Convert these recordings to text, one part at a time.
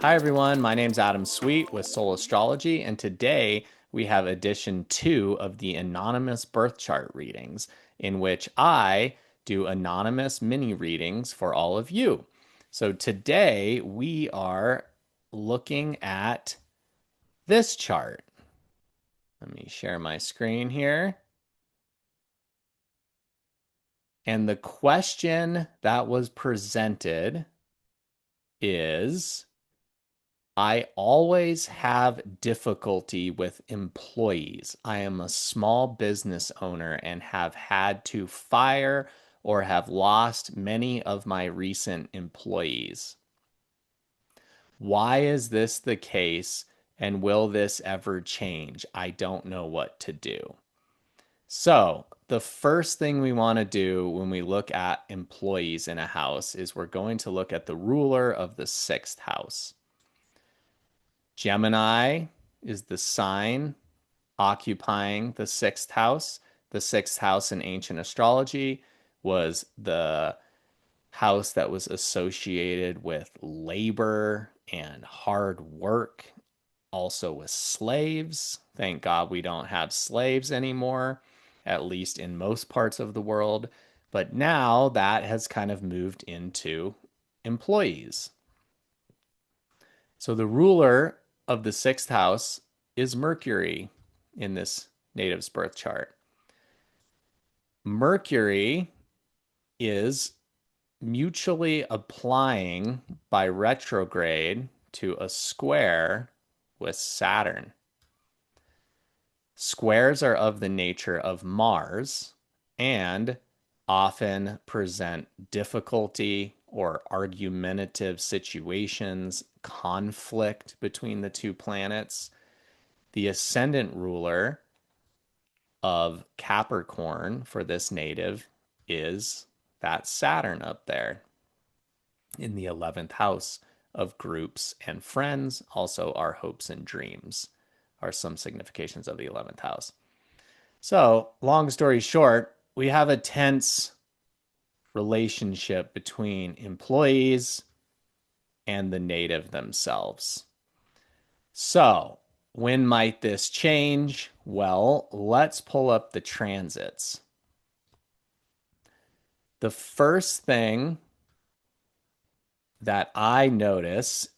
Hi everyone, my name's Adam Sweet with Soul Astrology, and today we have edition 2 of the anonymous birth chart readings, in which I do anonymous mini readings for all of you. So today we are looking at this chart. Let me share my screen here. And the question that was presented is, I always have difficulty with employees. I am a small business owner and have had to fire or have lost many of my recent employees. Why is this the case, and will this ever change? I don't know what to do. So, the first thing we want to do when we look at employees in a house is we're going to look at the ruler of the sixth house. Gemini is the sign occupying the sixth house. The sixth house in ancient astrology was the house that was associated with labor and hard work, also with slaves. Thank God we don't have slaves anymore, at least in most parts of the world. But now that has kind of moved into employees. So the ruler of the sixth house is Mercury in this native's birth chart. Mercury is mutually applying by retrograde to a square with Saturn. Squares are of the nature of Mars and often present difficulty or argumentative situations, conflict between the two planets. The ascendant ruler of Capricorn for this native is that Saturn up there in the 11th house of groups and friends. Also, our hopes and dreams are some significations of the 11th house. So, long story short, we have a tense relationship between employees and the native themselves. So, when might this change? Well, let's pull up the transits. The first thing that I notice,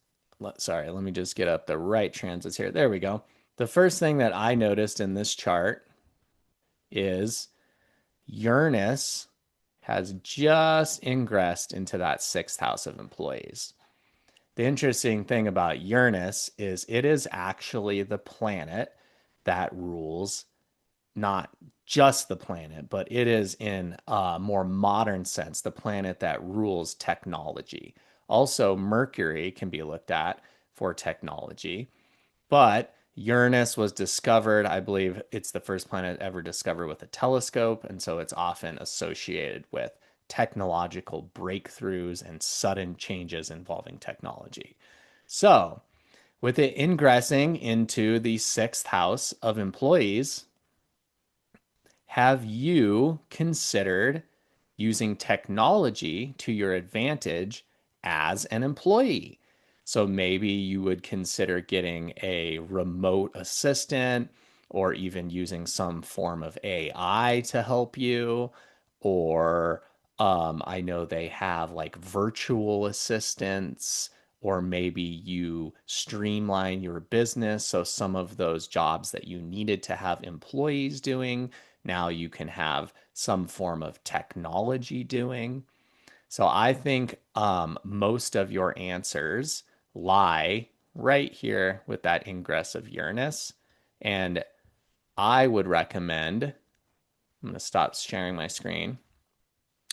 sorry, let me just get up the right transits here. There we go. The first thing that I noticed in this chart is Uranus has just ingressed into that sixth house of employees. The interesting thing about Uranus is it is actually the planet that rules not just the planet, but it is in a more modern sense, the planet that rules technology. Also, Mercury can be looked at for technology, but Uranus was discovered, I believe it's the first planet ever discovered with a telescope, and so it's often associated with technological breakthroughs and sudden changes involving technology. So, with it ingressing into the sixth house of employees, have you considered using technology to your advantage as an employee? So maybe you would consider getting a remote assistant or even using some form of AI to help you. Or I know they have like virtual assistants, or maybe you streamline your business. So some of those jobs that you needed to have employees doing, now you can have some form of technology doing. So I think most of your answers lie right here with that ingress of Uranus. And I would recommend, I'm going to stop sharing my screen,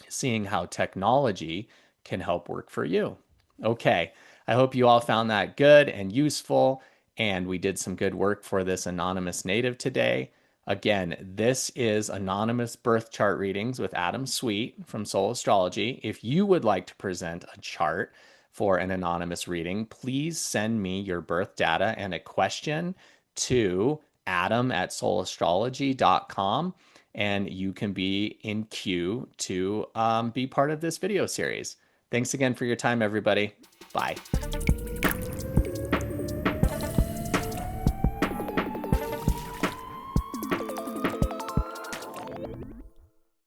seeing how technology can help work for you. Okay, I hope you all found that good and useful, and we did some good work for this anonymous native today. Again, this is Anonymous Birth Chart Readings with Adam Sweet from Soul Astrology. If you would like to present a chart for an anonymous reading, please send me your birth data and a question to adam@soulastrology.com, and you can be in queue to be part of this video series. Thanks again for your time, everybody. Bye.